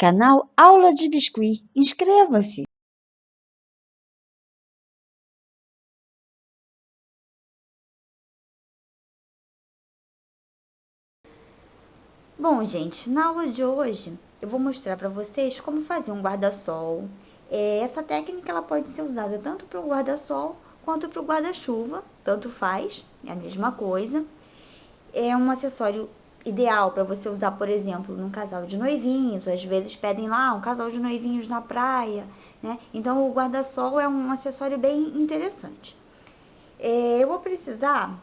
Canal Aula de Biscuit. Inscreva-se! Bom, gente, na aula de hoje eu vou mostrar para vocês como fazer um guarda-sol. Essa técnica ela pode ser usada tanto para o guarda-sol quanto para o guarda-chuva, tanto faz, é a mesma coisa. É um acessório ideal para você usar, por exemplo, num casal de noivinhos. Às vezes pedem lá um casal de noivinhos na praia, né? Então o guarda-sol é um acessório bem interessante. Eu vou precisar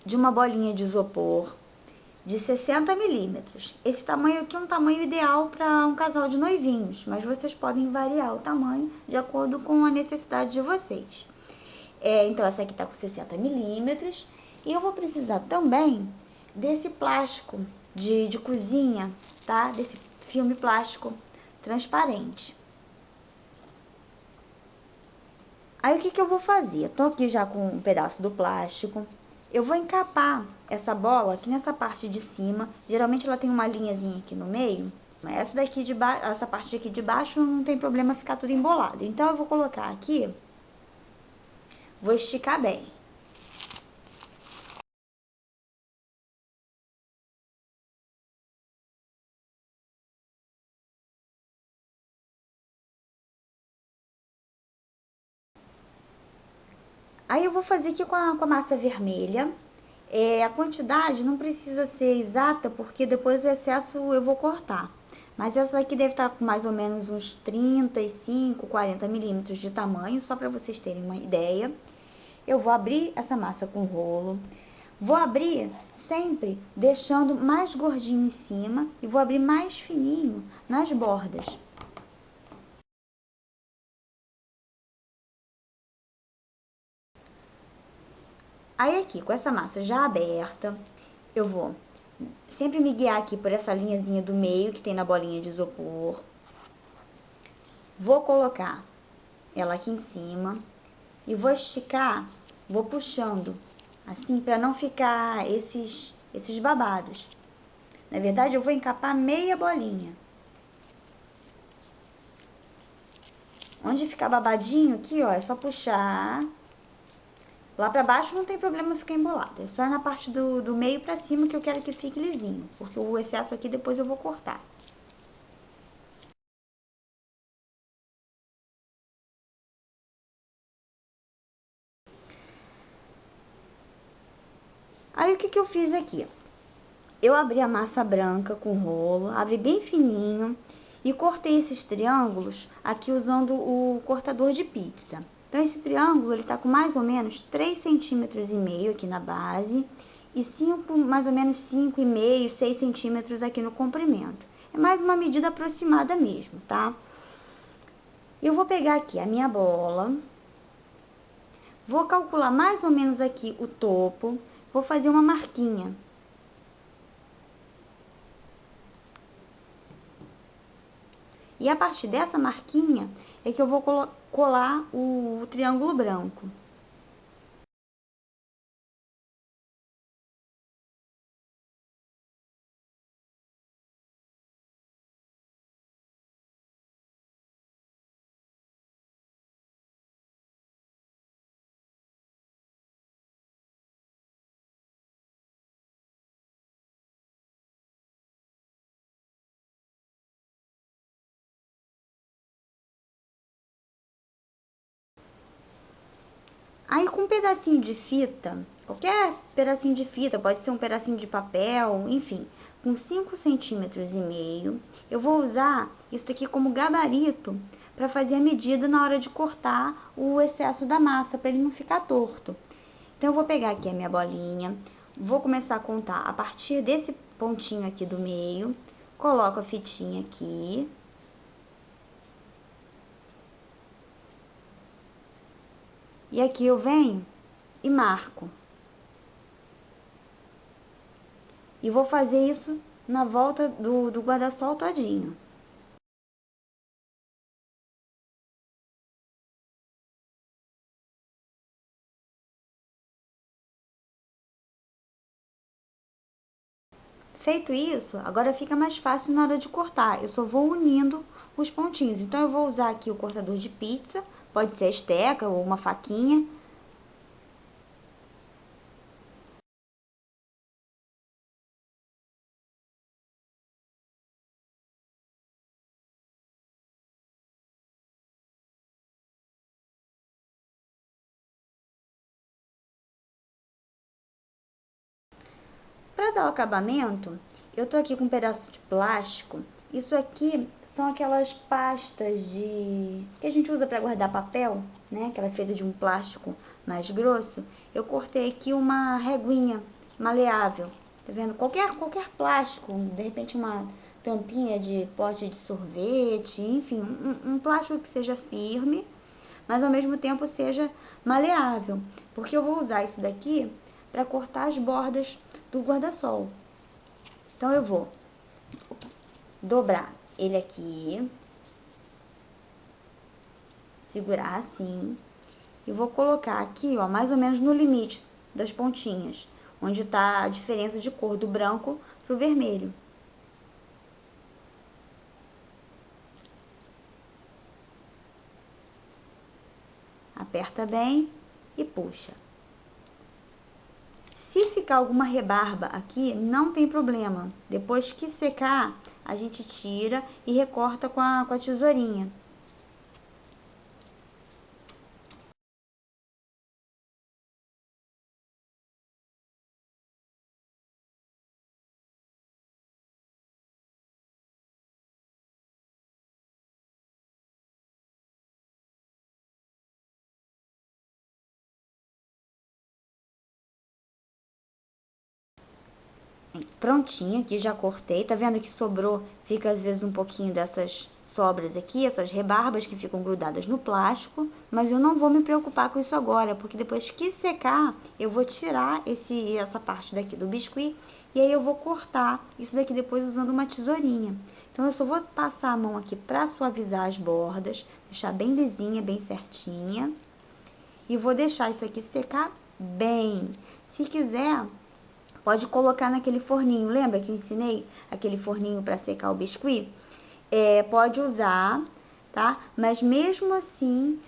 de uma bolinha de isopor de 60 milímetros. Esse tamanho aqui é um tamanho ideal para um casal de noivinhos, mas vocês podem variar o tamanho de acordo com a necessidade de vocês. Então, essa aqui está com 60 milímetros. E eu vou precisar também desse plástico de cozinha, tá? Desse filme plástico transparente. Aí, o que eu vou fazer? Estou aqui já com um pedaço do plástico. Eu vou encapar essa bola aqui nessa parte de cima. Geralmente ela tem uma linhazinha aqui no meio. Essa daqui de baixo, essa parte aqui de baixo não tem problema ficar tudo embolado. Então eu vou colocar aqui, vou esticar bem. Aí eu vou fazer aqui com a massa vermelha. A quantidade não precisa ser exata, porque depois o excesso eu vou cortar. Mas essa aqui deve estar com mais ou menos uns 35, 40 milímetros de tamanho, só para vocês terem uma ideia. Eu vou abrir essa massa com rolo. Vou abrir sempre deixando mais gordinho em cima e vou abrir mais fininho nas bordas. Aí aqui, com essa massa já aberta, eu vou sempre me guiar aqui por essa linhazinha do meio que tem na bolinha de isopor. Vou colocar ela aqui em cima e vou esticar, vou puxando, assim, para não ficar esses babados. Na verdade, eu vou encapar meia bolinha. Onde ficar babadinho aqui, ó, é só puxar. Lá pra baixo não tem problema ficar embolado. É só na parte do meio pra cima que eu quero que fique lisinho. Porque o excesso aqui depois eu vou cortar. Aí o que eu fiz aqui? Eu abri a massa branca com rolo, abri bem fininho e cortei esses triângulos aqui usando o cortador de pizza. Então esse triângulo ele tá com mais ou menos 3,5 centímetros aqui na base e 5, mais ou menos 5,5, 6 centímetros aqui no comprimento. É mais uma medida aproximada mesmo, tá? Eu vou pegar aqui a minha bola, vou calcular mais ou menos aqui o topo, vou fazer uma marquinha. E a partir dessa marquinha é que eu vou colar o triângulo branco. Aí com um pedacinho de fita, qualquer pedacinho de fita, pode ser um pedacinho de papel, enfim, com 5,5 centímetros, eu vou usar isso aqui como gabarito para fazer a medida na hora de cortar o excesso da massa, para ele não ficar torto. Então eu vou pegar aqui a minha bolinha, vou começar a contar a partir desse pontinho aqui do meio, coloco a fitinha aqui. E aqui eu venho e marco. E vou fazer isso na volta do guarda-sol todinho. Feito isso, agora fica mais fácil na hora de cortar. Eu só vou unindo os pontinhos. Então, eu vou usar aqui o cortador de pizza, pode ser a esteca ou uma faquinha. Para dar o acabamento, eu tô aqui com um pedaço de plástico. Isso aqui são aquelas pastas que a gente usa para guardar papel, né? Que ela é feita de um plástico mais grosso. Eu cortei aqui uma reguinha maleável, tá vendo? Qualquer plástico, de repente uma tampinha de pote de sorvete, enfim, um plástico que seja firme, mas ao mesmo tempo seja maleável, porque eu vou usar isso daqui para cortar as bordas do guarda-sol. Então, eu vou dobrar ele aqui, segurar assim, e vou colocar aqui, ó, mais ou menos no limite das pontinhas, onde está a diferença de cor do branco pro vermelho. Aperta bem e puxa. Se ficar alguma rebarba aqui, não tem problema. Depois que secar, a gente tira e recorta com a tesourinha. Prontinho, aqui já cortei, tá vendo que sobrou, fica às vezes um pouquinho dessas sobras aqui, essas rebarbas que ficam grudadas no plástico, mas eu não vou me preocupar com isso agora, porque depois que secar, eu vou tirar essa parte daqui do biscuit, e aí eu vou cortar isso daqui depois usando uma tesourinha. Então, eu só vou passar a mão aqui pra suavizar as bordas, deixar bem lisinha, bem certinha, e vou deixar isso aqui secar bem. Se quiser, pode colocar naquele forninho, lembra que eu ensinei aquele forninho para secar o biscuit? Pode usar, tá? Mas mesmo assim,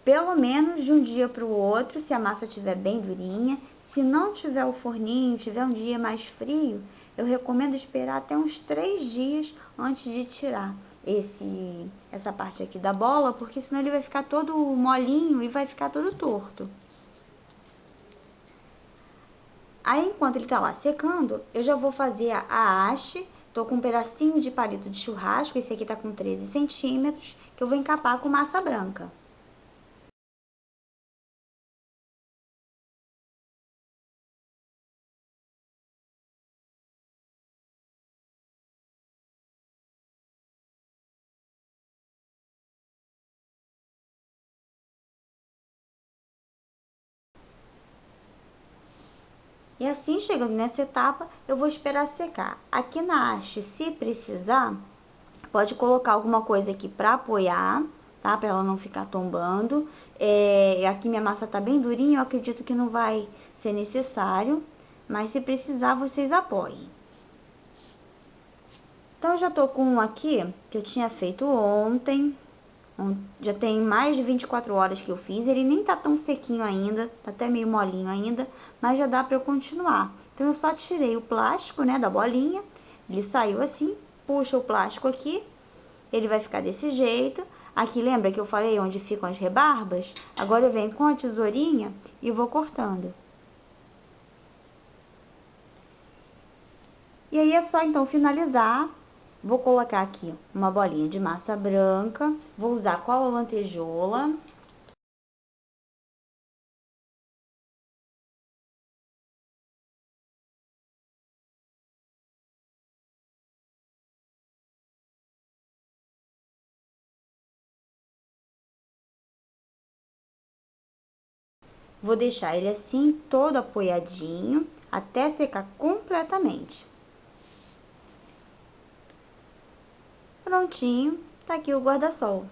pelo menos de um dia para o outro, se a massa estiver bem durinha. Se não tiver o forninho, tiver um dia mais frio, eu recomendo esperar até uns 3 dias antes de tirar essa parte aqui da bola, porque senão ele vai ficar todo molinho e vai ficar todo torto. Aí, enquanto ele tá lá secando, eu já vou fazer a haste. Tô com um pedacinho de palito de churrasco, esse aqui tá com 13 centímetros, que eu vou encapar com massa branca. E assim, chegando nessa etapa, eu vou esperar secar. Aqui na haste, se precisar, pode colocar alguma coisa aqui pra apoiar, tá? Pra ela não ficar tombando. Aqui minha massa tá bem durinha, eu acredito que não vai ser necessário, mas se precisar, vocês apoiem. Então, eu já tô com um aqui, que eu tinha feito ontem. Já tem mais de 24 horas que eu fiz. Ele nem tá tão sequinho ainda, tá até meio molinho ainda, mas já dá pra eu continuar. Então, eu só tirei o plástico, né, da bolinha. Ele saiu assim, puxa o plástico aqui, ele vai ficar desse jeito. Aqui, lembra que eu falei onde ficam as rebarbas? Agora eu venho com a tesourinha e vou cortando. E aí, é só então finalizar. Vou colocar aqui uma bolinha de massa branca, vou usar cola lantejoula. Vou deixar ele assim, todo apoiadinho, até secar completamente. Prontinho, tá aqui o guarda-sol.